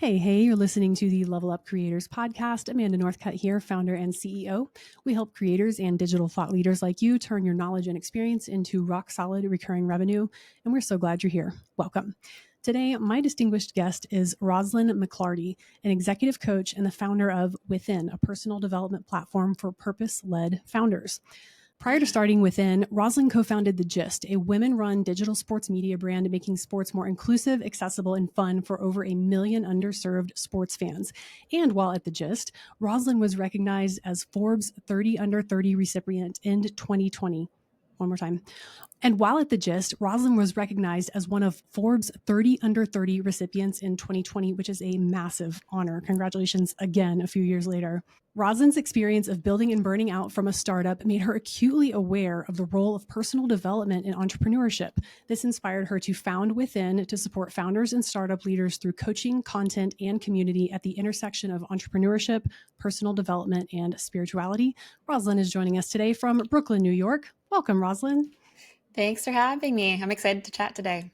Hey, you're listening to the Level Up Creators podcast. Amanda Northcutt here, founder and CEO. We help creators and digital thought leaders like you turn your knowledge and experience into rock solid recurring revenue. And we're so glad you're here. Welcome. Today, my distinguished guest is Roslyn McLarty, an executive coach and the founder of Within, a personal development platform for purpose-led founders. Prior to starting Within, Roslyn co-founded The Gist, a women-run digital sports media brand making sports more inclusive, accessible, and fun for over 1 million underserved sports fans. And while at The Gist, Roslyn was recognized as Forbes 30 Under 30 recipient in 2020. One more time. And while at The Gist, Roslyn was recognized as one of Forbes 30 Under 30 recipients in 2020, which is a massive honor. Congratulations again a few years later. Roslyn's experience of building and burning out from a startup made her acutely aware of the role of personal development in entrepreneurship. This inspired her to found Within to support founders and startup leaders through coaching, content, and community at the intersection of entrepreneurship, personal development, and spirituality. Roslyn is joining us today from Brooklyn, New York. Welcome, Roslyn. Thanks for having me. I'm excited to chat today.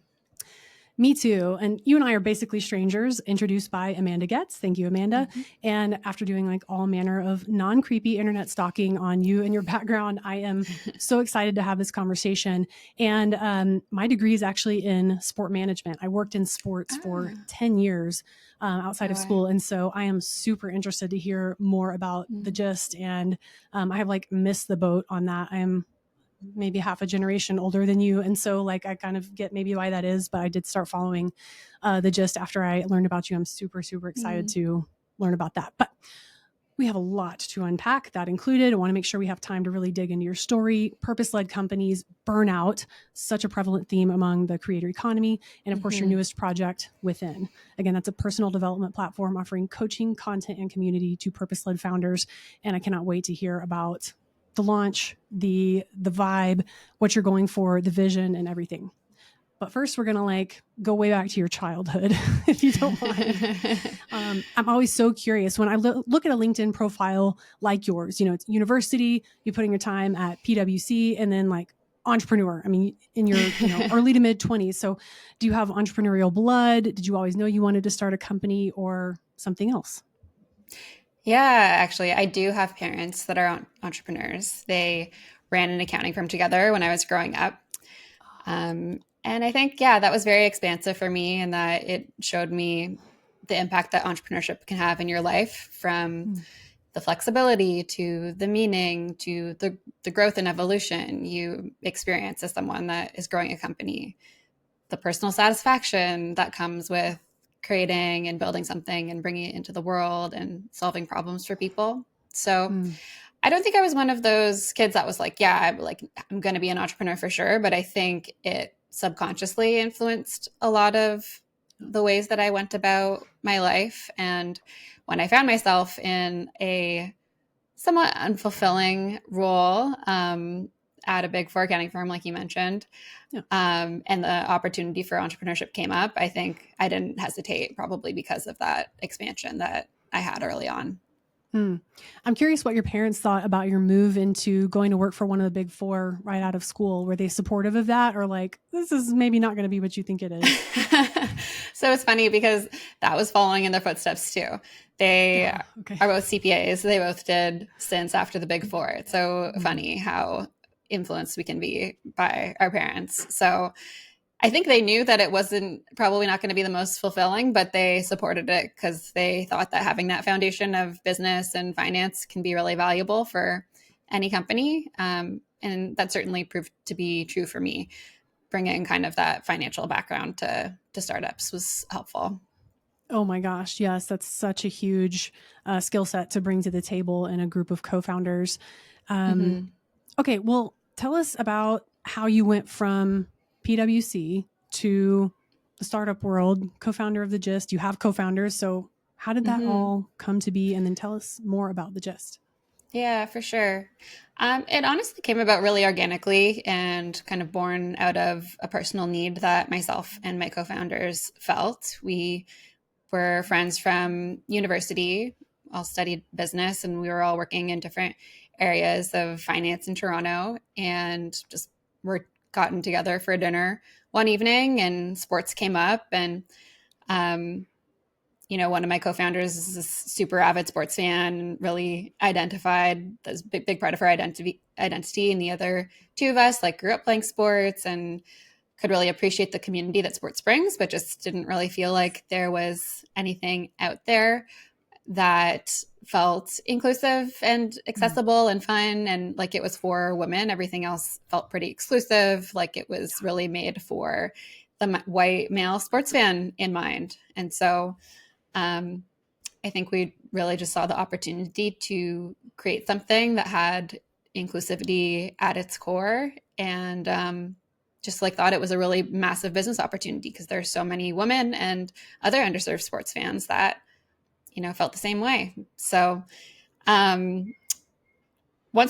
Me too. And you and I are basically strangers, introduced by Amanda Getz. Thank you, Amanda. Mm-hmm. And after doing like all manner of non-creepy internet stalking on you and your background, I am so excited to have this conversation. And my degree is actually in sport management. I worked in sports for 10 years outside of school. And so I am super interested to hear more about The Gist. And I have like missed the boat on that. I am maybe half a generation older than you. And so like, I kind of get maybe why that is, but I did start following The Gist after I learned about you. I'm super, super excited to learn about that. But we have a lot to unpack, that included. I want to make sure we have time to really dig into your story, purpose-led companies, burnout, such a prevalent theme among the creator economy. And of course, your newest project, Within. Again, that's a personal development platform offering coaching, content, and community to purpose-led founders. And I cannot wait to hear about the launch, the vibe, what you're going for, the vision, and everything. But first, we're going to like go way back to your childhood, if you don't mind. I'm always so curious when I look at a LinkedIn profile like yours, you know, it's university, you're putting your time at PwC, and then like entrepreneur. I mean, in your early to mid 20s. So do you have entrepreneurial blood? Did you always know you wanted to start a company or something else? Yeah, actually, I do have parents that are entrepreneurs. They ran an accounting firm together when I was growing up. And I think, that was very expansive for me, and that it showed me the impact that entrepreneurship can have in your life, from the flexibility to the meaning to the growth and evolution you experience as someone that is growing a company, the personal satisfaction that comes with creating and building something and bringing it into the world and solving problems for people. So I don't think I was one of those kids that was like, I'm going to be an entrepreneur for sure. But I think it subconsciously influenced a lot of the ways that I went about my life. And when I found myself in a somewhat unfulfilling role at a big four accounting firm, like you mentioned, and the opportunity for entrepreneurship came up, I think I didn't hesitate, probably because of that expansion that I had early on. I'm curious what your parents thought about your move into going to work for one of the big four right out of school. Were they supportive of that, or like, this is maybe not going to be what you think it is? So it's funny because that was following in their footsteps too. They are both CPAs. They both did stints after the big four. It's so funny how influenced we can be by our parents. So I think they knew that it wasn't probably not going to be the most fulfilling, but they supported it because they thought that having that foundation of business and finance can be really valuable for any company. And that certainly proved to be true for me. Bringing kind of that financial background to startups was helpful. Oh my gosh. Yes. That's such a huge skill set to bring to the table in a group of co-founders. Okay. Well, tell us about how you went from PwC to the startup world, co-founder of The Gist. You have co-founders. So how did that all come to be? And then tell us more about The Gist. Yeah, for sure. It honestly came about really organically and kind of born out of a personal need that myself and my co-founders felt. We were friends from university, all studied business, and we were all working in different areas of finance in Toronto, and just were gotten together for dinner one evening, and sports came up, and one of my co-founders is a super avid sports fan, really identified as a big part of her identity. And the other two of us grew up playing sports and could really appreciate the community that sports brings, but just didn't really feel like there was anything out there that felt inclusive and accessible and fun, and like it was for women. Everything else felt pretty exclusive, like it was really made for the white male sports fan in mind. And so I think we really just saw the opportunity to create something that had inclusivity at its core, and just thought it was a really massive business opportunity because there's so many women and other underserved sports fans that felt the same way. So once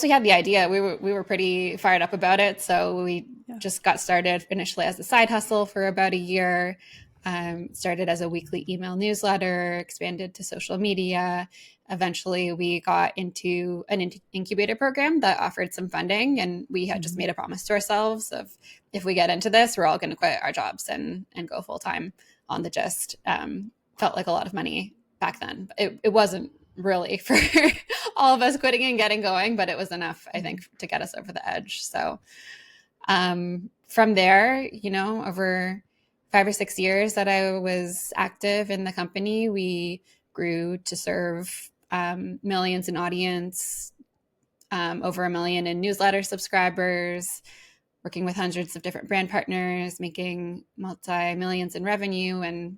we had the idea, we were pretty fired up about it. So we just got started initially as a side hustle for about a year. Started as a weekly email newsletter, expanded to social media. Eventually, we got into an incubator program that offered some funding, and we had just made a promise to ourselves of, if we get into this, we're all going to quit our jobs and go full time on the Gist. Felt like a lot of money back then. It wasn't really for all of us quitting and getting going, but it was enough, I think, to get us over the edge. So from there, over 5 or 6 years that I was active in the company, we grew to serve millions in audience, over 1 million in newsletter subscribers, working with hundreds of different brand partners, making multi-millions in revenue, and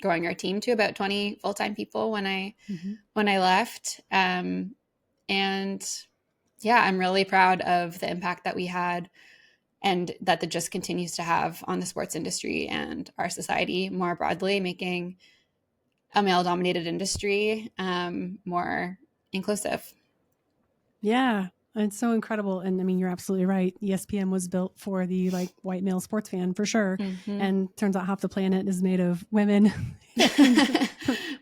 growing our team to about 20 full-time people when I left. And yeah, I'm really proud of the impact that we had and that the Gist continues to have on the sports industry and our society more broadly, making a male-dominated industry more inclusive. Yeah, it's so incredible. And I mean, you're absolutely right. ESPN was built for the white male sports fan for sure. And turns out half the planet is made of women.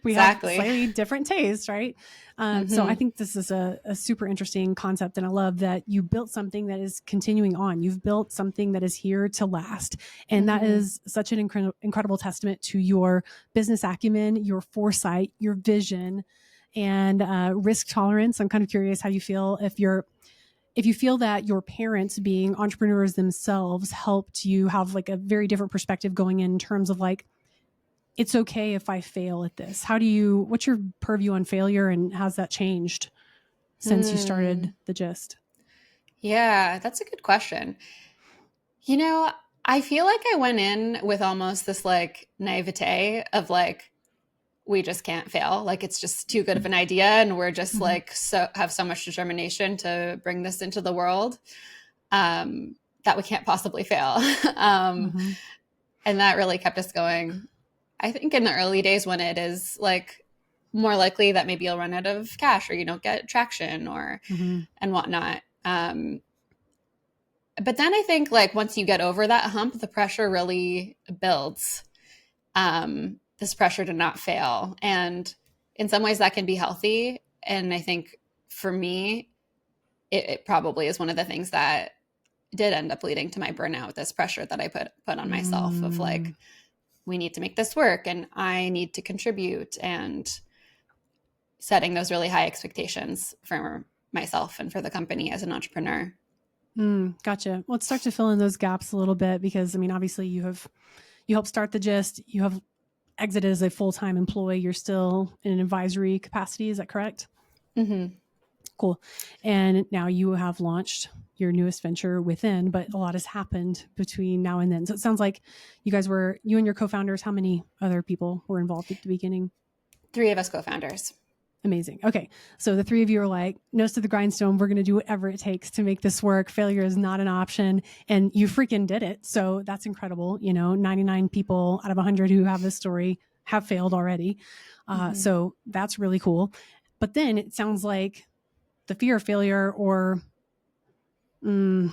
We have slightly different tastes, right? So I think this is a super interesting concept. And I love that you built something that is continuing on. You've built something that is here to last. And that is such an incredible testament to your business acumen, your foresight, your vision, and risk tolerance. I'm kind of curious how you feel if you feel that your parents being entrepreneurs themselves helped you have a very different perspective going in terms of it's okay if I fail at this. What's your purview on failure, and how's that changed since you started the Gist? Yeah, that's a good question. I feel like I went in with almost this naivete of we just can't fail. It's just too good of an idea. And we're just have so much determination to bring this into the world that we can't possibly fail. And that really kept us going. I think in the early days when it is more likely that maybe you'll run out of cash or you don't get traction or and whatnot. But then I think once you get over that hump, the pressure really builds. This pressure to not fail. And in some ways that can be healthy. And I think for me, it probably is one of the things that did end up leading to my burnout, this pressure that I put on myself of we need to make this work and I need to contribute, and setting those really high expectations for myself and for the company as an entrepreneur. Gotcha. Let's start to fill in those gaps a little bit, because I mean, obviously you helped start the Gist, you have exited as a full-time employee, you're still in an advisory capacity. Is that correct? Cool. And now you have launched your newest venture within, but a lot has happened between now and then. So it sounds like you and your co-founders, how many other people were involved at the beginning? 3 of us co-founders. Amazing. Okay. So the 3 of you are nose to the grindstone. We're going to do whatever it takes to make this work. Failure is not an option. And you freaking did it. So that's incredible. 99 people out of 100 who have this story have failed already. So that's really cool. But then it sounds like the fear of failure, or maybe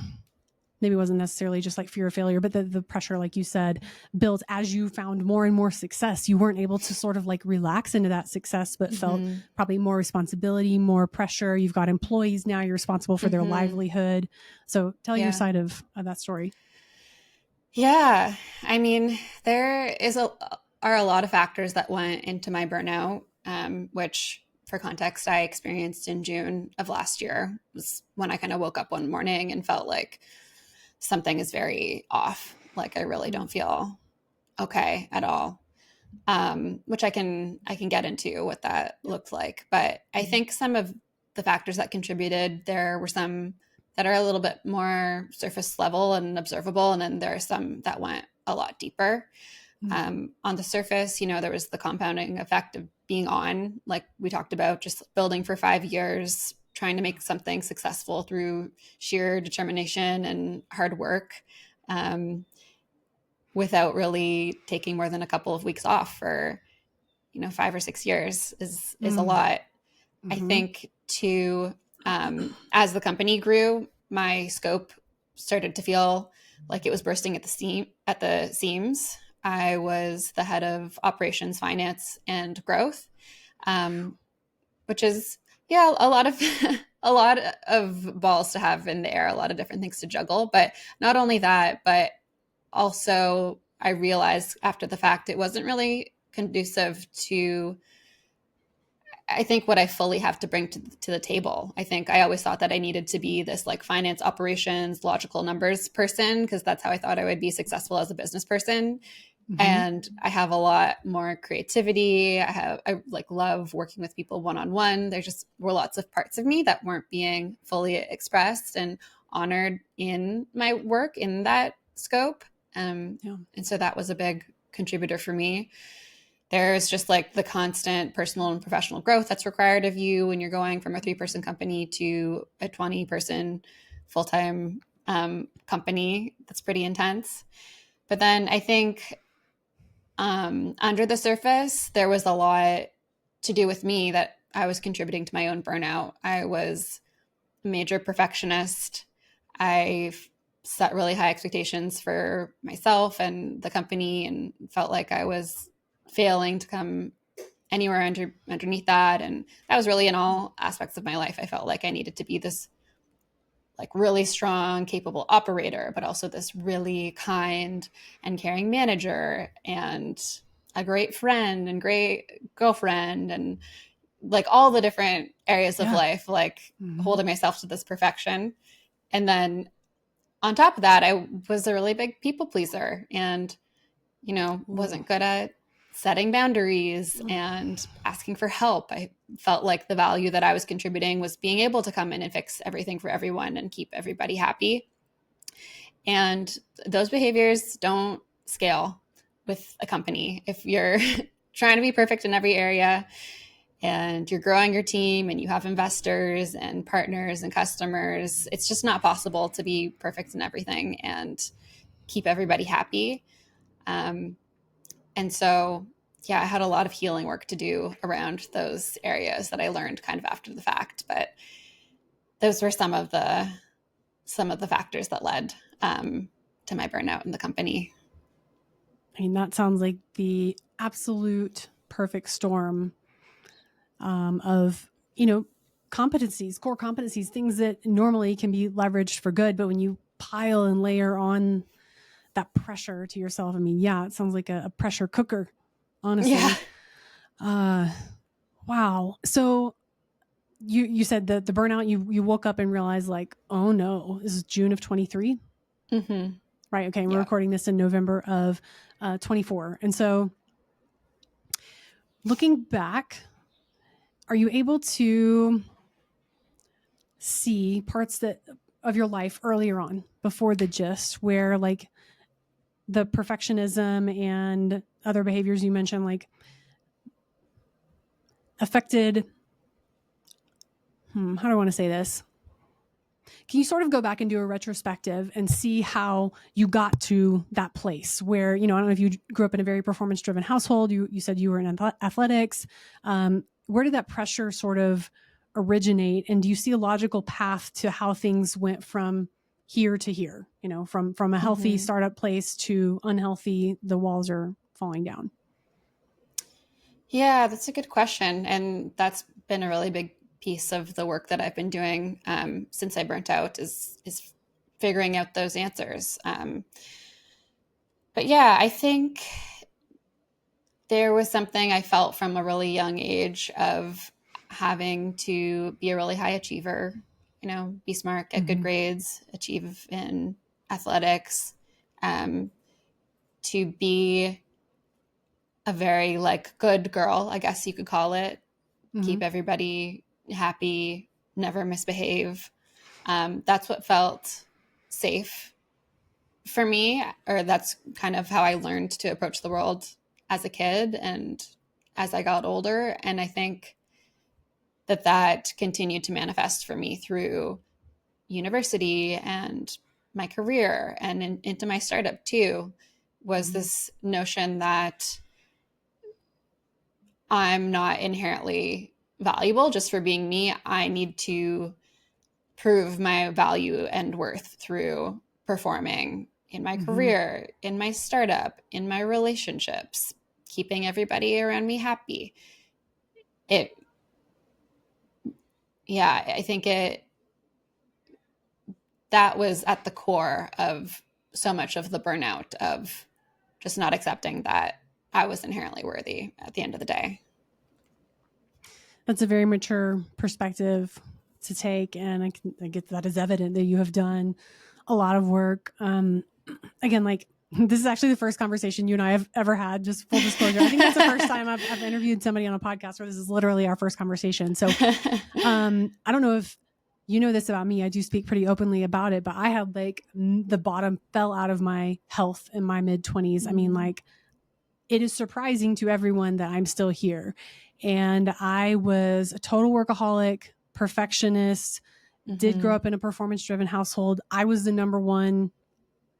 it wasn't necessarily just fear of failure, but the pressure, like you said, built as you found more and more success. You weren't able to sort of relax into that success, but felt probably more responsibility, more pressure. You've got employees now, you're responsible for their livelihood. So tell your side of that story. Yeah. I mean, there is are a lot of factors that went into my burnout, which for context, I experienced in June of last year. It was when I kind of woke up one morning and felt like something is very off. Like I really don't feel okay at all. Which I can get into what that looked like. But I think some of the factors that contributed, there were some that are a little bit more surface level and observable, and then there are some that went a lot deeper. On the surface, there was the compounding effect of being on, like we talked about, just building for 5 years, trying to make something successful through sheer determination and hard work. Without really taking more than a couple of weeks off for 5 or 6 years is a lot. I think too, as the company grew, my scope started to feel like it was bursting at the seams. I was the head of operations, finance, and growth, which is a lot of a lot of balls to have in the air, a lot of different things to juggle. But not only that, but also I realized after the fact it wasn't really conducive to, I think, what I fully have to bring to the table. I think I always thought that I needed to be this like finance, operations, logical numbers person, because that's how I thought I would be successful as a business person. And I have a lot more creativity. I like love working with people one-on-one. There just were lots of parts of me that weren't being fully expressed and honored in my work in that scope. And so that was a big contributor for me. There's just like the constant personal and professional growth that's required of you when you're going from a 3-person company to a 20-person full-time company. That's pretty intense. But then I think under the surface, there was a lot to do with me that I was contributing to my own burnout. I was a major perfectionist. I set really high expectations for myself and the company and felt like I was failing to come anywhere underneath that. And that was really in all aspects of my life. I felt like I needed to be this like really strong, capable operator, but also this really kind and caring manager and a great friend and great girlfriend and like all the different areas of life, like holding myself to this perfection. And then on top of that, I was a really big people pleaser and, wasn't good at setting boundaries and asking for help. I felt like the value that I was contributing was being able to come in and fix everything for everyone and keep everybody happy. And those behaviors don't scale with a company. If you're trying to be perfect in every area and you're growing your team and you have investors and partners and customers, it's just not possible to be perfect in everything and keep everybody happy. And so, I had a lot of healing work to do around those areas that I learned kind of after the fact. But those were some of the factors that led to my burnout in the company. I mean, that sounds like the absolute perfect storm of, competencies, core competencies, things that normally can be leveraged for good. But when you pile and layer on that pressure to yourself, I mean, it sounds like a pressure cooker, honestly. Yeah. Wow. So you said that the burnout, you woke up and realized like, oh no, this is June of 23. Right. Okay. We're recording this in November of 24. And so looking back, are you able to see parts of your life earlier on before the gist where like the perfectionism and other behaviors you mentioned, like affected, how do I want to say this? Can you sort of go back and do a retrospective and see how you got to that place where, I don't know if you grew up in a very performance driven household, you said you were in athletics. Where did that pressure sort of originate? And do you see a logical path to how things went from here to here, from a healthy startup place to unhealthy, the walls are falling down? Yeah, that's a good question. And that's been a really big piece of the work that I've been doing since I burnt out is figuring out those answers. But I think there was something I felt from a really young age of having to be a really high achiever, be smart, get good grades, achieve in athletics, to be a very like good girl, I guess you could call it, keep everybody happy, never misbehave. That's what felt safe for me, or that's kind of how I learned to approach the world as a kid and as I got older. And I think that continued to manifest for me through university and my career and into my startup too, was this notion that I'm not inherently valuable just for being me. I need to prove my value and worth through performing in my career, in my startup, in my relationships, keeping everybody around me happy. I think that was at the core of so much of the burnout, of just not accepting that I was inherently worthy at the end of the day. That's a very mature perspective to take. And I get that is evident that you have done a lot of work. Again, like this is actually the first conversation you and I have ever had, just full disclosure. I think that's the first time I've interviewed somebody on a podcast where this is literally our first conversation. So I don't know if you know this about me. I do speak pretty openly about it, but I had like the bottom fell out of my health in my mid-20s. I mean, like it is surprising to everyone that I'm still here. And I was a total workaholic, perfectionist, did grow up in a performance-driven household. I was the number one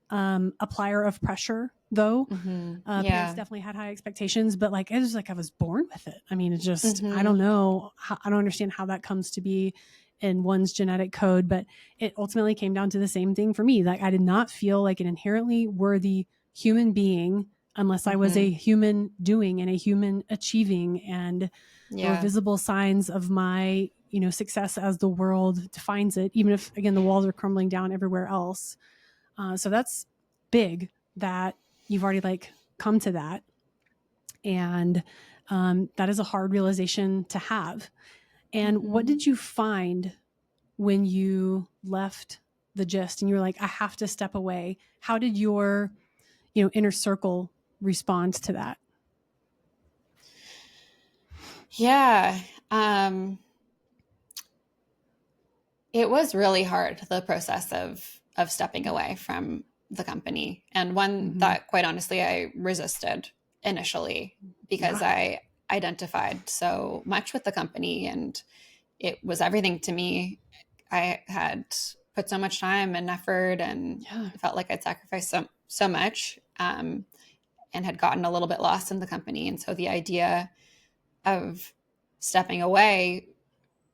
applier of pressure, though. Parents definitely had high expectations, but like it was like I was born with it. I mean, it just I don't know. I don't understand how that comes to be in one's genetic code, but it ultimately came down to the same thing for me. Like I did not feel like an inherently worthy human being unless I was a human doing and a human achieving, and there were visible signs of my success as the world defines it, even if again the walls are crumbling down everywhere else. So that's big that you've already like come to that. And that is a hard realization to have. And what did you find when you left the Gist and you were like, I have to step away? How did your, inner circle respond to that? Yeah. It was really hard, the process of stepping away from the company, and one that quite honestly I resisted initially because I identified so much with the company and it was everything to me. I had put so much time and effort and felt like I'd sacrificed so much, and had gotten a little bit lost in the company. And so the idea of stepping away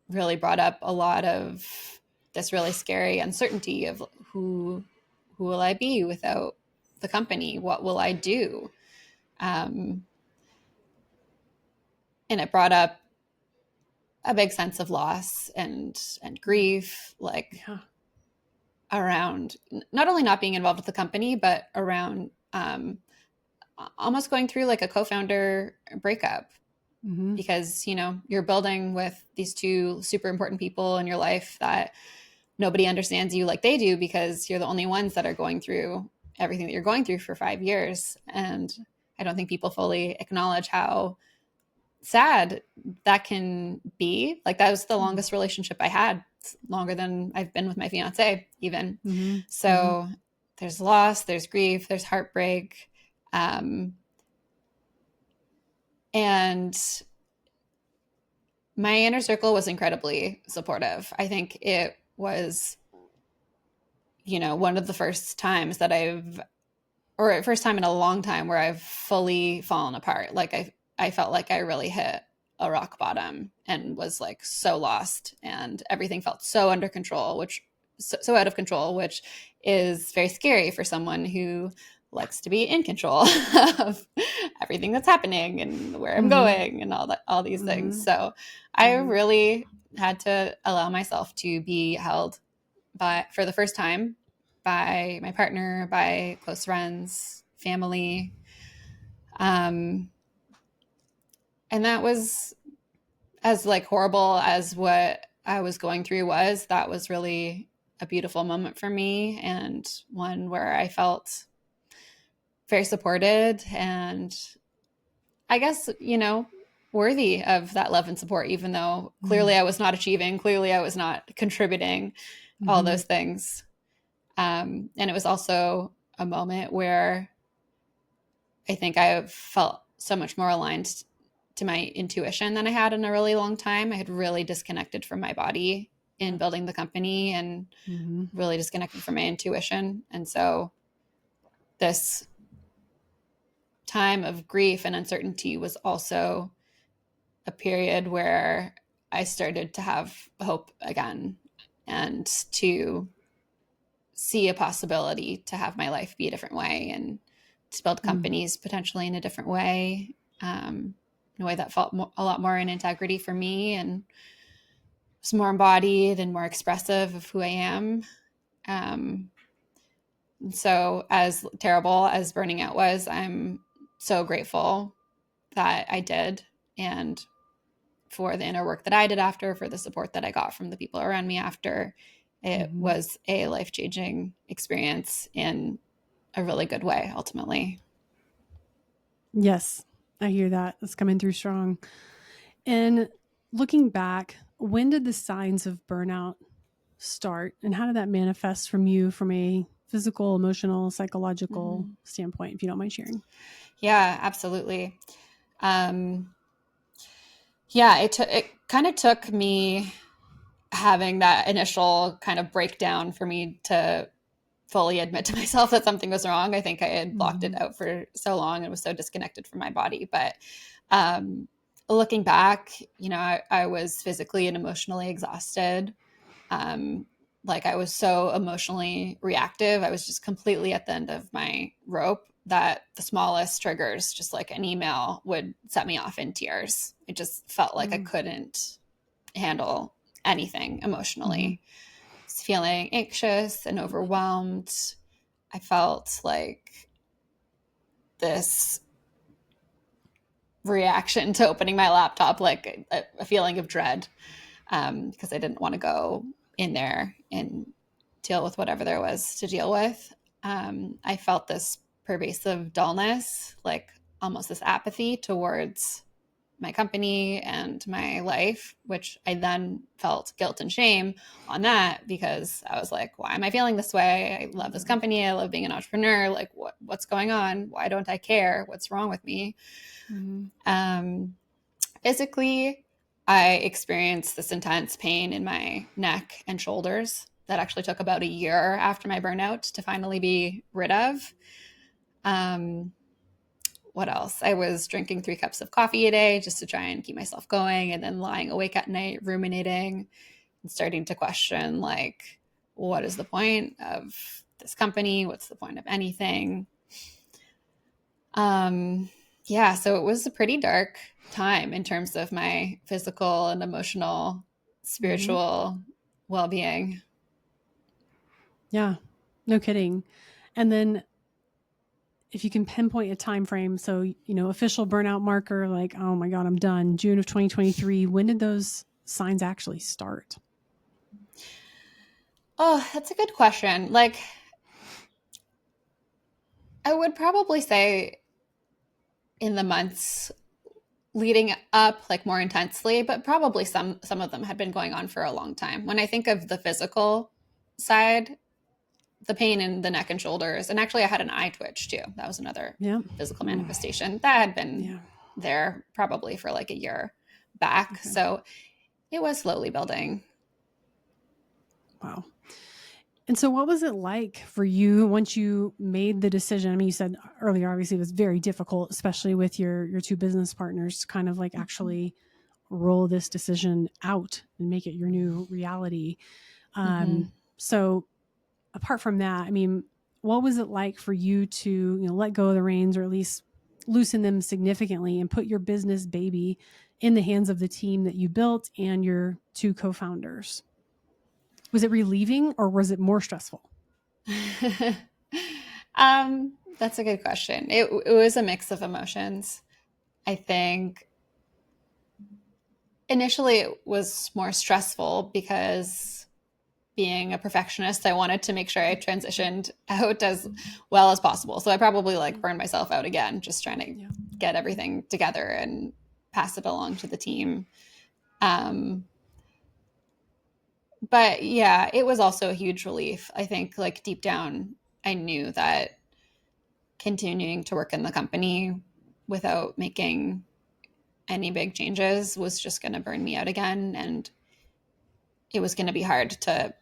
really brought up a lot of this really scary uncertainty of who will I be without the company? What will I do? And it brought up a big sense of loss and grief, around not only not being involved with the company, but around almost going through like a co-founder breakup. Because, you're building with these two super important people in your life that nobody understands you like they do, because you're the only ones that are going through everything that you're going through for 5 years. And I don't think people fully acknowledge how sad that can be. Like that was the longest relationship I had, longer than I've been with my fiance even. So there's loss, there's grief, there's heartbreak. And my inner circle was incredibly supportive. I think it was, one of the first times that first time in a long time where I've fully fallen apart. Like I felt like I really hit a rock bottom and was like so lost, and everything felt so under control, so out of control, which is very scary for someone who likes to be in control of everything that's happening and where I'm going and all these things. So I really had to allow myself to be held for the first time by my partner, by close friends, family. And that was, as like horrible as what I was going through was, that was really a beautiful moment for me, and one where I felt very supported and, I guess, worthy of that love and support, even though clearly I was not achieving, clearly I was not contributing, all those things. And it was also a moment where I think I felt so much more aligned to my intuition than I had in a really long time. I had really disconnected from my body in building the company, and really disconnected from my intuition. And so this time of grief and uncertainty was also a period where I started to have hope again, and to see a possibility to have my life be a different way, and to build companies potentially in a different way, in a way that felt a lot more in integrity for me, and was more embodied and more expressive of who I am. And so, as terrible as burning out was, I'm so grateful that I did, and for the inner work that I did after, for the support that I got from the people around me after. It was a life-changing experience in a really good way, ultimately. Yes, I hear that. It's coming through strong. And looking back, when did the signs of burnout start, and how did that manifest from you from a physical, emotional, psychological standpoint, if you don't mind sharing? Yeah, absolutely. Yeah, it kind of took me having that initial kind of breakdown for me to fully admit to myself that something was wrong. I think I had blocked it out for so long and was so disconnected from my body. But looking back, I was physically and emotionally exhausted. Like, I was so emotionally reactive. I was just completely at the end of my rope, that the smallest triggers, just like an email, would set me off in tears. It just felt like I couldn't handle anything emotionally. I was feeling anxious and overwhelmed. I felt like this reaction to opening my laptop, like a feeling of dread, because I didn't want to go in there and deal with whatever there was to deal with. I felt this pervasive dullness, like almost this apathy towards my company and my life, which I then felt guilt and shame on that, because I was like, why am I feeling this way? I love this company. I love being an entrepreneur. Like, what's going on? Why don't I care? What's wrong with me? Physically, I experienced this intense pain in my neck and shoulders that actually took about a year after my burnout to finally be rid of. What else? I was drinking 3 cups of coffee a day just to try and keep myself going, and then lying awake at night, ruminating and starting to question, like, what is the point of this company? What's the point of anything? Yeah, so it was a pretty dark time in terms of my physical and emotional, spiritual well-being. Yeah, no kidding. And then if you can pinpoint a time frame, so official burnout marker, like, oh my God, I'm done, June of 2023, when did those signs actually start? Oh, that's a good question. Like, I would probably say in the months leading up, like, more intensely, but probably some of them had been going on for a long time. When I think of the physical side, the pain in the neck and shoulders, and actually I had an eye twitch too. That was another physical manifestation that had been there probably for like a year back. Okay. So it was slowly building. Wow. And so what was it like for you once you made the decision? I mean, you said earlier, obviously it was very difficult, especially with your 2 business partners, to kind of like actually roll this decision out and make it your new reality. So apart from that, I mean, what was it like for you to, let go of the reins, or at least loosen them significantly, and put your business baby in the hands of the team that you built and your 2 co-founders? Was it relieving, or was it more stressful? That's a good question. It was a mix of emotions. I think Initially, it was more stressful because being a perfectionist, I wanted to make sure I transitioned out as well as possible. So I probably like burned myself out again, just trying to get everything together and pass it along to the team. But yeah, it was also a huge relief. I think like deep down, I knew that continuing to work in the company without making any big changes was just going to burn me out again. And it was going to be hard to,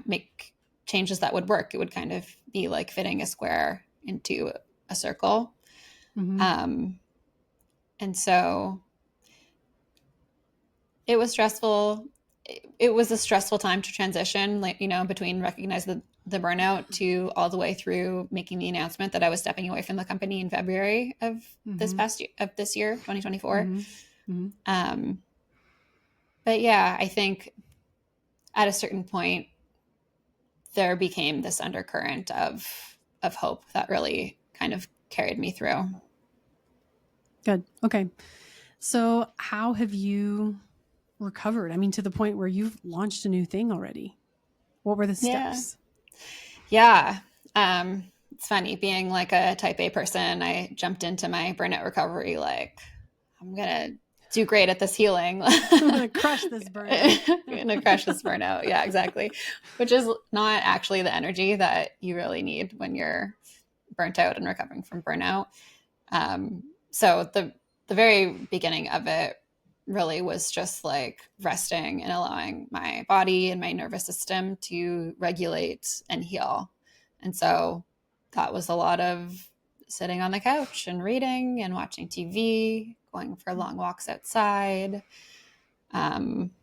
make changes that would work. It would kind of be like fitting a square into a circle. And so it was stressful. It was a stressful time to transition, like, between recognize the burnout to all the way through making the announcement that I was stepping away from the company in February of this year, 2024. But yeah, I think at a certain point there became this undercurrent of hope that really kind of carried me through. Good. Okay. So how have you recovered? I mean, to the point where you've launched a new thing already. What were the steps? Yeah. It's funny being like a type A person. I jumped into my burnout recovery like, I'm going to do great at this healing. I'm going to crush this burnout. I'm going to crush this burnout. Yeah, exactly. Which is not actually the energy that you really need when you're burnt out and recovering from burnout. So the very beginning of it really was just like resting and allowing my body and my nervous system to regulate and heal. And so that was a lot of sitting on the couch and reading and watching TV, going for long walks outside. Yin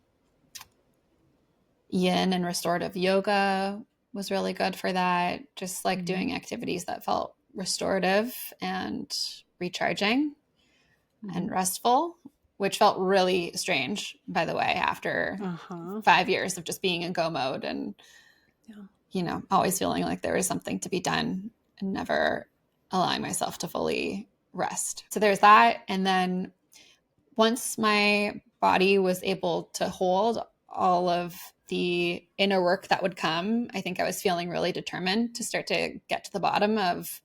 and restorative yoga was really good for that. Just like doing activities that felt restorative and recharging and restful, which felt really strange, by the way, after 5 years of just being in go mode and, always feeling like there was something to be done and never allowing myself to fully rest. So there's that. And then once my body was able to hold all of the inner work that would come, I think I was feeling really determined to start to get to the bottom of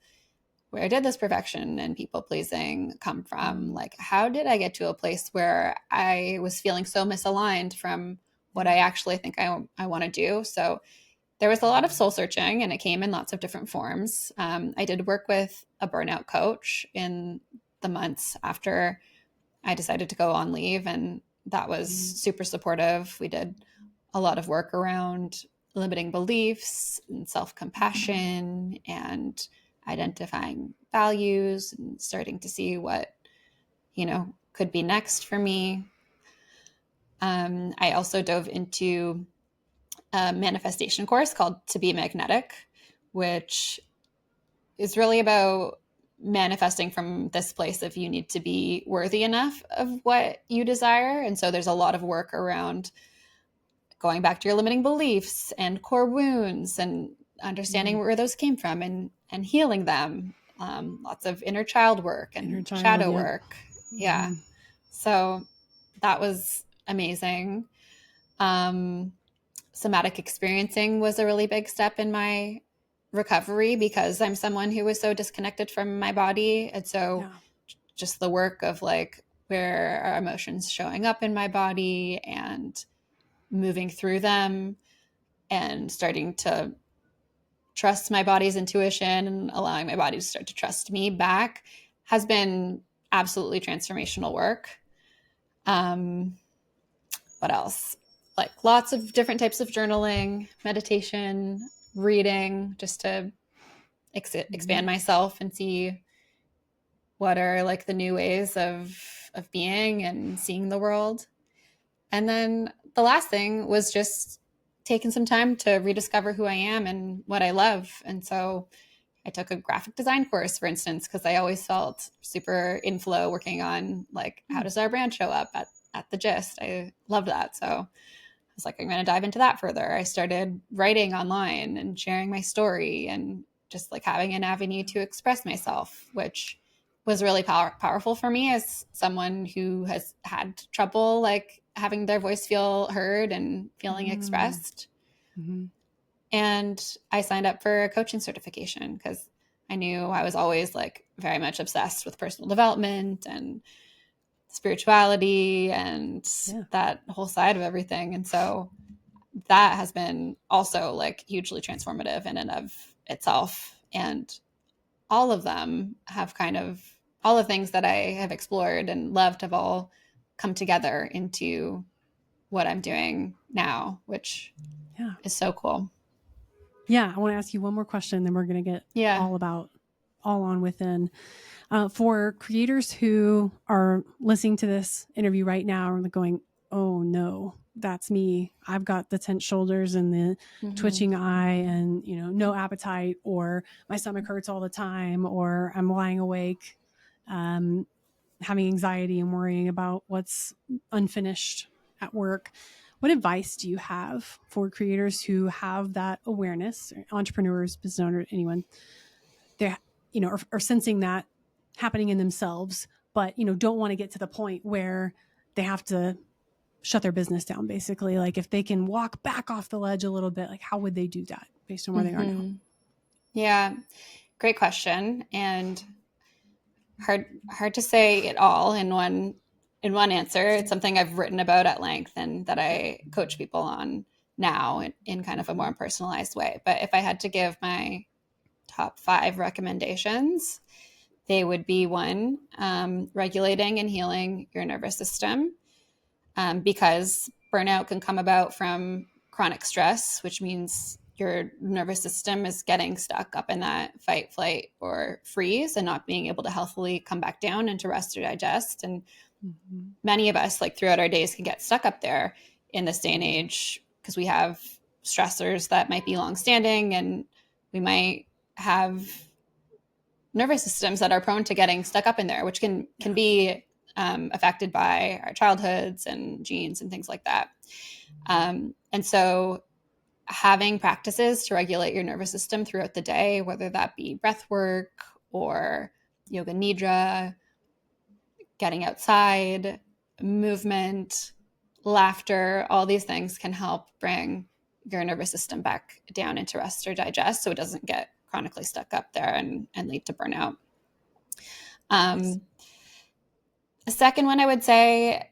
where did this perfection and people pleasing come from? Like, how did I get to a place where I was feeling so misaligned from what I actually think I want to do? So there was a lot of soul searching, and it came in lots of different forms. I did work with a burnout coach in the months after I decided to go on leave, and that was super supportive. We did a lot of work around limiting beliefs and self-compassion and identifying values and starting to see what, could be next for me. I also dove into a manifestation course called To Be Magnetic, which is really about manifesting from this place of you need to be worthy enough of what you desire. And so there's a lot of work around going back to your limiting beliefs and core wounds and understanding where those came from and healing them. Lots of inner child work and shadow work. Yeah. So that was amazing. Somatic experiencing was a really big step in my recovery because I'm someone who was so disconnected from my body. And so just the work of like, where are emotions showing up in my body and moving through them and starting to trust my body's intuition and allowing my body to start to trust me back has been absolutely transformational work. What else? Like lots of different types of journaling, meditation, reading, just to expand myself and see what are like the new ways of being and seeing the world. And then the last thing was just taking some time to rediscover who I am and what I love. And so I took a graphic design course, for instance, because I always felt super in flow working on like, how does our brand show up at the Gist? I love that. So I was like, I'm going to dive into that further. I started writing online and sharing my story and just like having an avenue to express myself, which was really powerful for me as someone who has had trouble like having their voice feel heard and feeling expressed. Mm-hmm. And I signed up for a coaching certification because I knew I was always like very much obsessed with personal development and spirituality and that whole side of everything. And so that has been also like hugely transformative in and of itself. And all of them have kind of, all the things that I have explored and loved have all come together into what I'm doing now, which is so cool. Yeah. I want to ask you one more question, then we're going to get all on within. For creators who are listening to this interview right now and going, oh no, that's me. I've got the tense shoulders and the twitching eye and, no appetite, or my stomach hurts all the time, or I'm lying awake, having anxiety and worrying about what's unfinished at work. What advice do you have for creators who have that awareness, entrepreneurs, business owners, anyone, they're, are sensing that happening in themselves, but, don't want to get to the point where they have to shut their business down, basically? Like, if they can walk back off the ledge a little bit, like, how would they do that based on where they are now? Yeah, great question. And hard to say it all in one answer. It's something I've written about at length and that I coach people on now in kind of a more personalized way. But if I had to give my top 5 recommendations, they would be: 1, regulating and healing your nervous system, because burnout can come about from chronic stress, which means your nervous system is getting stuck up in that fight, flight, or freeze and not being able to healthily come back down into rest or digest. And many of us, like throughout our days, can get stuck up there in this day and age because we have stressors that might be longstanding, and we might have nervous systems that are prone to getting stuck up in there, which can be affected by our childhoods and genes and things like that. And so having practices to regulate your nervous system throughout the day, whether that be breath work or yoga nidra, getting outside, movement, laughter, all these things can help bring your nervous system back down into rest or digest so it doesn't get chronically stuck up there and lead to burnout. The second one I would say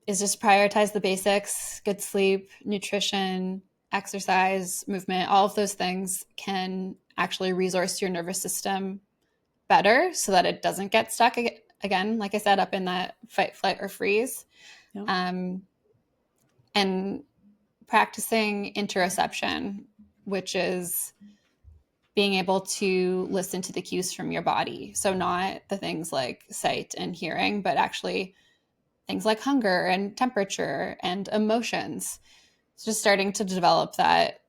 is just prioritize the basics: good sleep, nutrition, exercise, movement. All of those things can actually resource your nervous system better so that it doesn't get stuck again, like I said, up in that fight, flight, or freeze. And practicing interoception, which is being able to listen to the cues from your body. So not the things like sight and hearing, but actually things like hunger and temperature and emotions. It's just starting to develop that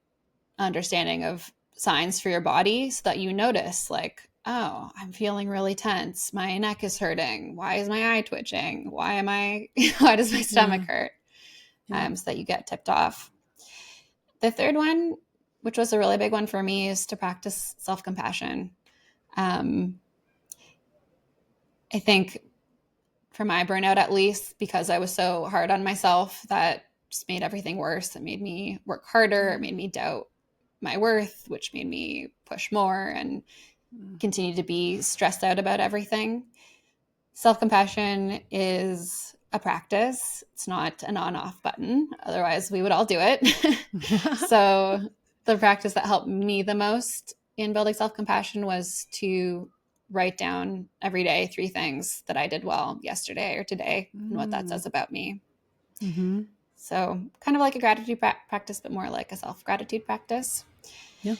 understanding of signs for your body so that you notice, like, oh, I'm feeling really tense. My neck is hurting. Why is my eye twitching? Why does my stomach hurt? So that you get tipped off. The third one, which was a really big one for me, is to practice self-compassion. I think for my burnout, at least, because I was so hard on myself, that just made everything worse. It made me work harder. It made me doubt my worth, which made me push more and continue to be stressed out about everything. Self-compassion is a practice. It's not an on-off button. Otherwise, we would all do it. So the practice that helped me the most in building self-compassion was to write down every day 3 things that I did well yesterday or today and what that says about me. So kind of like a gratitude practice, but more like a self-gratitude practice. Yeah.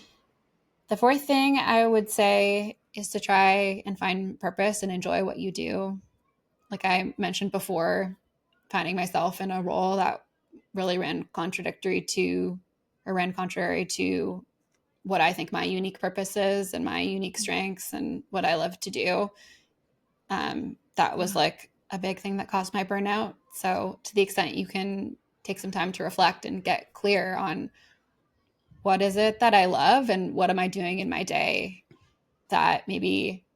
The 4th thing I would say is to try and find purpose and enjoy what you do. Like I mentioned before, finding myself in a role that really ran contrary to what I think my unique purpose is and my unique strengths and what I love to do. That was like a big thing that caused my burnout. So to the extent you can take some time to reflect and get clear on what is it that I love and what am I doing in my day that maybe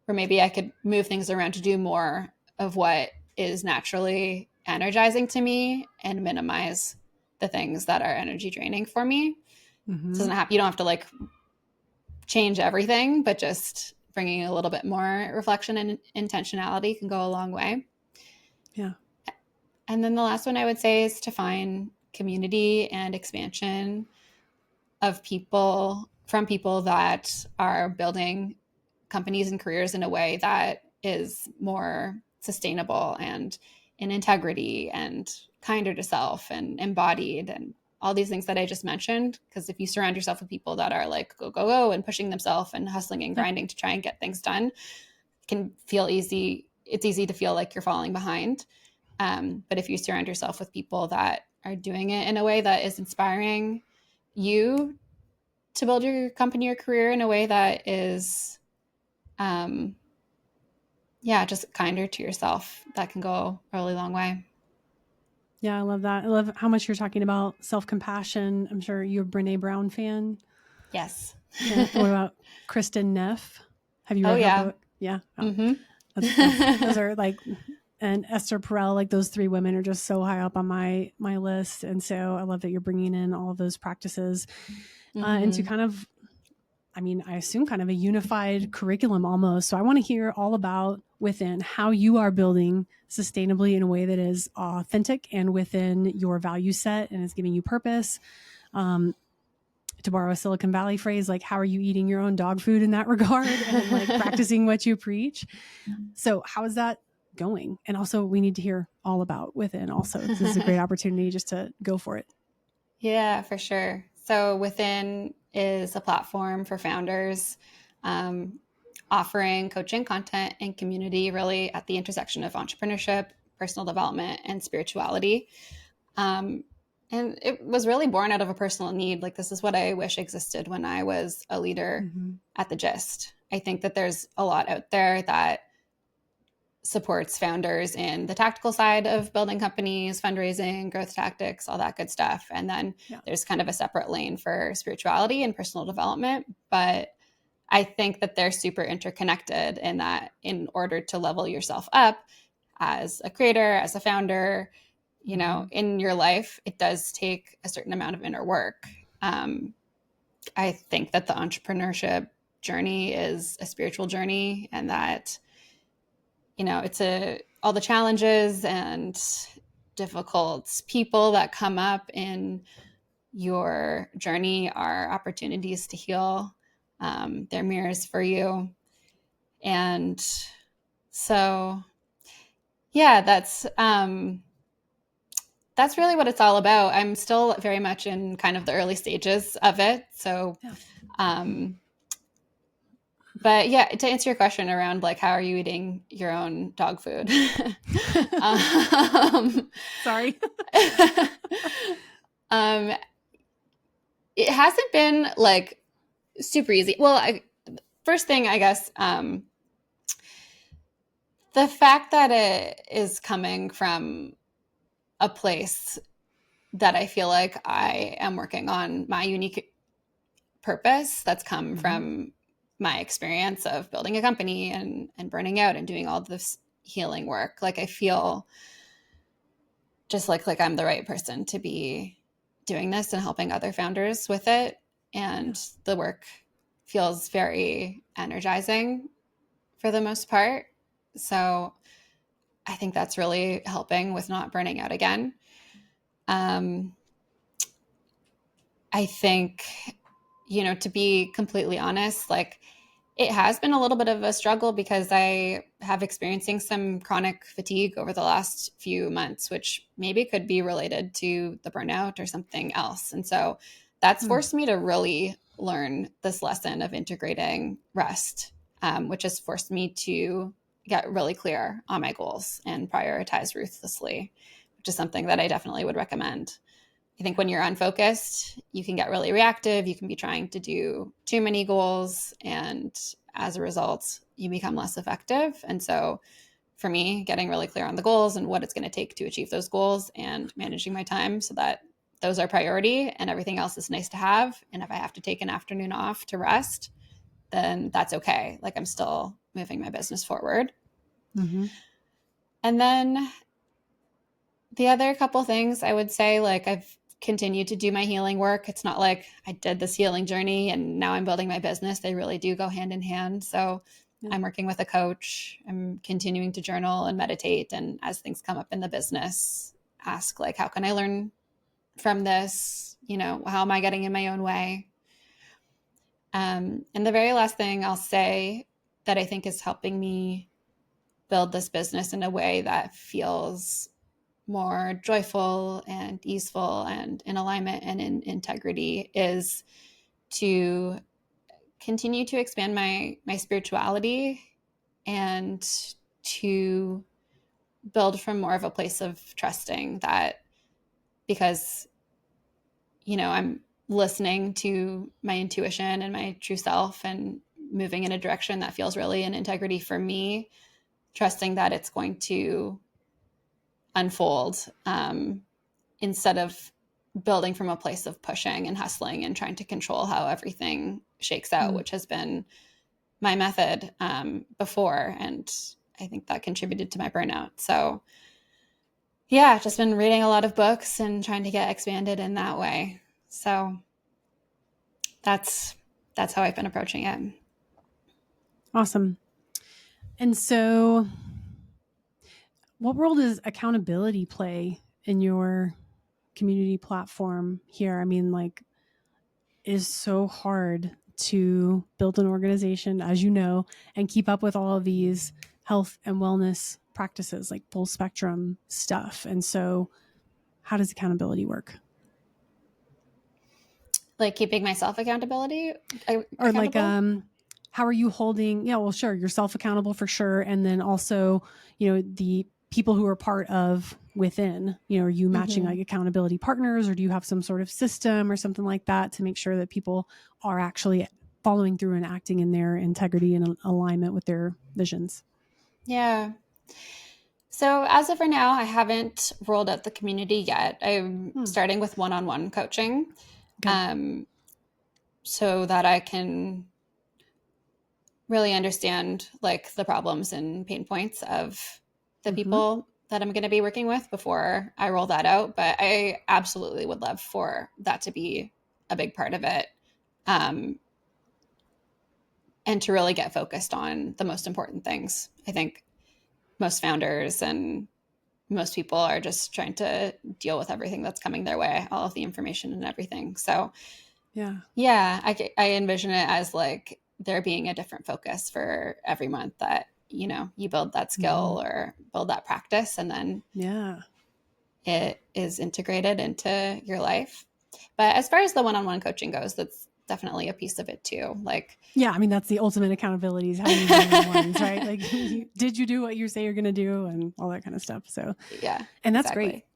where maybe I could move things around to do more of what is naturally energizing to me and minimize the things that are energy draining for me. Mm-hmm. You don't have to like change everything, but just bringing a little bit more reflection and intentionality can go a long way. Yeah. And then the last one I would say is to find community and expansion of people that are building companies and careers in a way that is more sustainable and in integrity and kinder to self and embodied and all these things that I just mentioned. Because if you surround yourself with people that are like go, go, go and pushing themselves and hustling and grinding to try and get things done, it can feel easy. It's easy to feel like you're falling behind. But if you surround yourself with people that are doing it in a way that is inspiring you to build your company or career in a way that is, just kinder to yourself, that can go a really long way. Yeah, I love that. I love how much you're talking about self-compassion. I'm sure you're a Brene Brown fan. Yes. Yeah. What about Kristen Neff? Have you read her book? Yeah. Oh. Mm-hmm. Those are like, and Esther Perel, like those three women are just so high up on my list. And so I love that you're bringing in all of those practices into kind of, I assume kind of a unified curriculum almost. So I want to hear all about within how you are building sustainably in a way that is authentic and within your value set and is giving you purpose. To borrow a Silicon Valley phrase, like how are you eating your own dog food in that regard and like practicing what you preach? So how is that going? And also we need to hear all about within also. This is a great opportunity just to go for it. Yeah, for sure. So Within is a platform for founders offering coaching, content, and community really at the intersection of entrepreneurship, personal development, and spirituality. And it was really born out of a personal need. Like, this is what I wish existed when I was a leader at The Gist. I think that there's a lot out there that supports founders in the tactical side of building companies, fundraising, growth tactics, all that good stuff. And then there's kind of a separate lane for spirituality and personal development. But I think that they're super interconnected in that in order to level yourself up as a creator, as a founder, in your life, it does take a certain amount of inner work. I think that the entrepreneurship journey is a spiritual journey, and that it's all the challenges and difficult people that come up in your journey are opportunities to heal. They're mirrors for you. And so, yeah, that's really what it's all about. I'm still very much in kind of the early stages of it. So, but yeah, to answer your question around like, how are you eating your own dog food? Sorry. It hasn't been like super easy. Well, first thing, I guess, the fact that it is coming from a place that I feel like I am working on my unique purpose that's come from my experience of building a company and burning out and doing all this healing work. Like, I feel just like I'm the right person to be doing this and helping other founders with it. And the work feels very energizing for the most part. So I think that's really helping with not burning out again. I think, to be completely honest, like, it has been a little bit of a struggle because I have experiencing some chronic fatigue over the last few months, which maybe could be related to the burnout or something else. And so that's forced me to really learn this lesson of integrating rest, which has forced me to get really clear on my goals and prioritize ruthlessly, which is something that I definitely would recommend. I think when you're unfocused, you can get really reactive. You can be trying to do too many goals. And as a result, you become less effective. And so for me, getting really clear on the goals and what it's going to take to achieve those goals and managing my time so that those are priority and everything else is nice to have. And if I have to take an afternoon off to rest, then that's okay. Like, I'm still moving my business forward. Mm-hmm. And then the other couple things I would say, like I've continued to do my healing work. It's not like I did this healing journey and now I'm building my business. They really do go hand in hand. So I'm working with a coach. I'm continuing to journal and meditate. And as things come up in the business, ask like, how can I learn from this? How am I getting in my own way? And the very last thing I'll say that I think is helping me build this business in a way that feels more joyful and easeful and in alignment and in integrity is to continue to expand my spirituality and to build from more of a place of trusting that, because I'm listening to my intuition and my true self and moving in a direction that feels really in integrity for me, trusting that it's going to unfold, instead of building from a place of pushing and hustling and trying to control how everything shakes out, which has been my method before. And I think that contributed to my burnout. So yeah, just been reading a lot of books and trying to get expanded in that way. So that's how I've been approaching it. Awesome. And so what role does accountability play in your community platform here? I mean, like, it is so hard to build an organization, as you know, and keep up with all of these health and wellness practices, like full spectrum stuff. And so how does accountability work? Like keeping myself accountable? Or like, how are you holding, sure, yourself accountable for sure. And then also, the people who are part of within, are you matching like accountability partners, or do you have some sort of system or something like that to make sure that people are actually following through and acting in their integrity and alignment with their visions? Yeah. So as of right now, I haven't rolled out the community yet. I'm starting with one-on-one coaching, so that I can really understand like the problems and pain points of the people that I'm going to be working with before I roll that out. But I absolutely would love for that to be a big part of it. And to really get focused on the most important things. I think most founders and most people are just trying to deal with everything that's coming their way, all of the information and everything. So yeah, I envision it as like there being a different focus for every month that, you build that skill or build that practice, and then it is integrated into your life. But as far as the one-on-one coaching goes, that's definitely a piece of it too. Like, yeah, I mean, that's the ultimate accountability is having one-on-ones, right? Like, did you do what you say you're going to do and all that kind of stuff. So yeah, and that's great.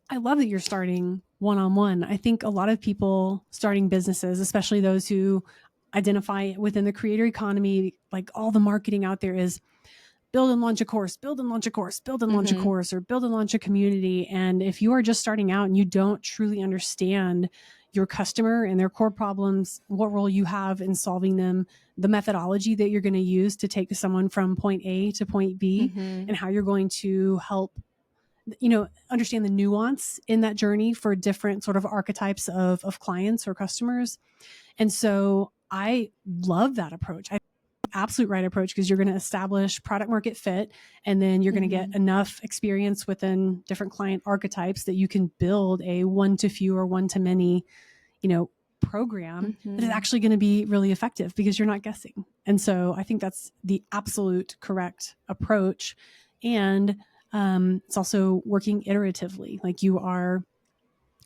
I love that you're starting one-on-one. I think a lot of people starting businesses, especially those who identify within the creator economy, like all the marketing out there is build and launch a course, build and launch a course, build and launch a course, or build and launch a community. And if you are just starting out and you don't truly understand your customer and their core problems, what role you have in solving them, the methodology that you're going to use to take someone from point A to point B, and how you're going to help understand the nuance in that journey for different sort of archetypes of clients or customers. And so I love that approach. I absolute right approach, because you're going to establish product market fit, and then you're going to get enough experience within different client archetypes that you can build a one to few or one to many, program that is actually going to be really effective because you're not guessing. And so I think that's the absolute correct approach. And it's also working iteratively. Like you are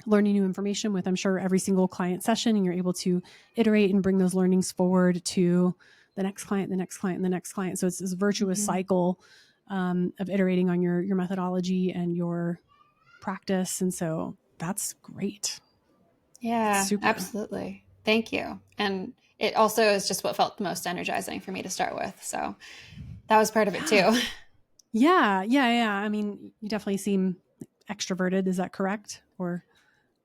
learning new information with, I'm sure, every single client session, and you're able to iterate and bring those learnings forward to the next client, the next client, and the next client. So it's this virtuous cycle of iterating on your methodology and your practice. And so that's great. Yeah, absolutely. Thank you. And it also is just what felt most energizing for me to start with. So that was part of it too. Yeah. I mean, you definitely seem extroverted. Is that correct? Or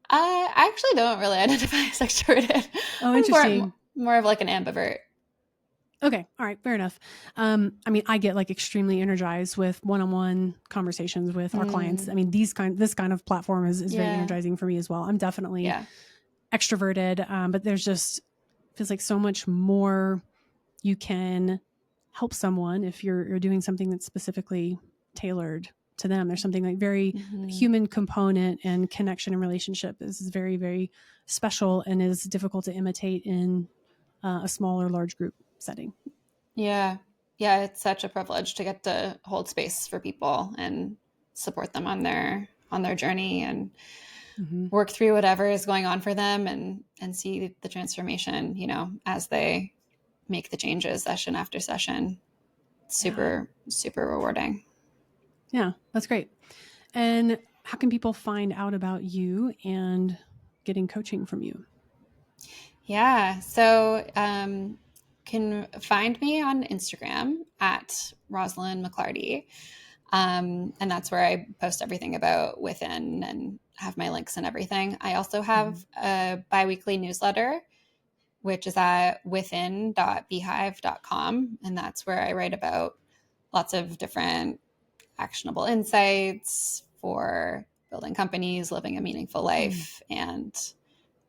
I actually don't really identify as extroverted. Oh, interesting. More of like an ambivert. Okay. All right. Fair enough. I mean, I get like extremely energized with one-on-one conversations with our clients. I mean, this kind of platform is very energizing for me as well. I'm definitely extroverted, but there's just feels like so much more you can help someone if you're doing something that's specifically tailored to them. There's something like very human component, and connection and relationship is very, very special and is difficult to imitate in a small or large group setting. Yeah. Yeah. It's such a privilege to get to hold space for people and support them on their journey and work through whatever is going on for them and see the transformation, you know, as they make the changes session after session. Super rewarding. Yeah, that's great. And how can people find out about you and getting coaching from you? Yeah. So can find me on Instagram at Roslyn McClarty. And that's where I post everything about Within and have my links and everything. I also have a biweekly newsletter, which is at within.beehive.com. And that's where I write about lots of different actionable insights for building companies, living a meaningful life, and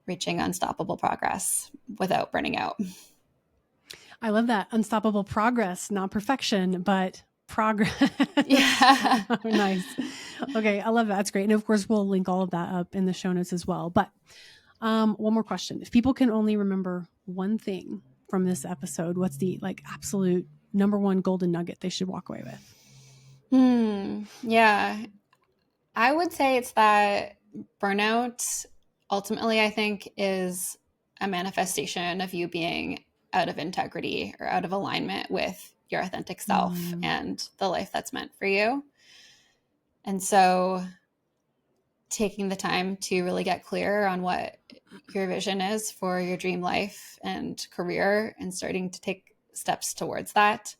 reaching unstoppable progress without burning out. I love that. Unstoppable progress, not perfection, but progress. Yeah. Nice. Okay. I love that. That's great. And of course, we'll link all of that up in the show notes as well. But one more question. If people can only remember one thing from this episode, what's the like absolute number one golden nugget they should walk away with? Yeah. I would say it's that burnout ultimately, I think, is a manifestation of you being out of integrity or out of alignment with your authentic self and the life that's meant for you. And so taking the time to really get clear on what your vision is for your dream life and career and starting to take steps towards that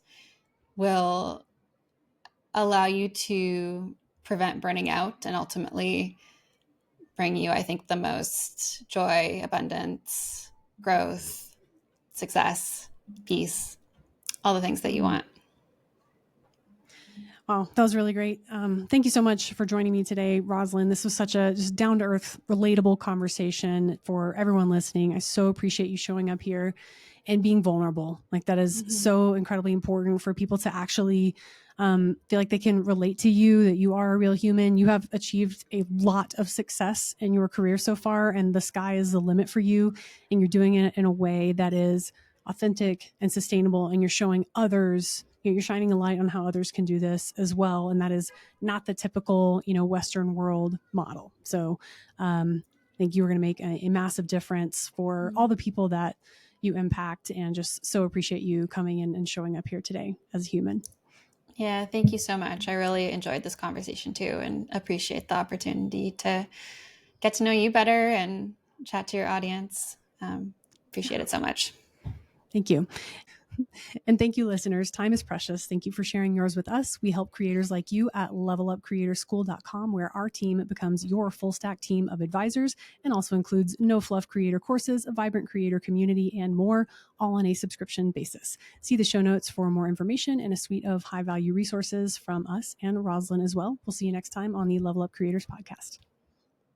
will allow you to prevent burning out and ultimately bring you, I think, the most joy, abundance, growth, success, peace, all the things that you want. Wow, that was really great. Thank you so much for joining me today, Roslyn. This was such a just down-to-earth, relatable conversation for everyone listening. I so appreciate you showing up here and being vulnerable. Like that is so incredibly important for people to actually feel like they can relate to you, that you are a real human. You have achieved a lot of success in your career so far, and the sky is the limit for you. And you're doing it in a way that is authentic and sustainable, and you're showing others, you're shining a light on how others can do this as well. And that is not the typical, Western world model. So I think you are going to make a massive difference for all the people that you impact, and just so appreciate you coming in and showing up here today as a human. Yeah, thank you so much. I really enjoyed this conversation too, and appreciate the opportunity to get to know you better and chat to your audience. Appreciate it so much. Thank you. And thank you, listeners. Time is precious. Thank you for sharing yours with us. We help creators like you at levelupcreatorschool.com, where our team becomes your full stack team of advisors and also includes no fluff creator courses, a vibrant creator community, and more, all on a subscription basis. See the show notes for more information and a suite of high value resources from us and Roslyn as well. We'll see you next time on the Level Up Creators podcast.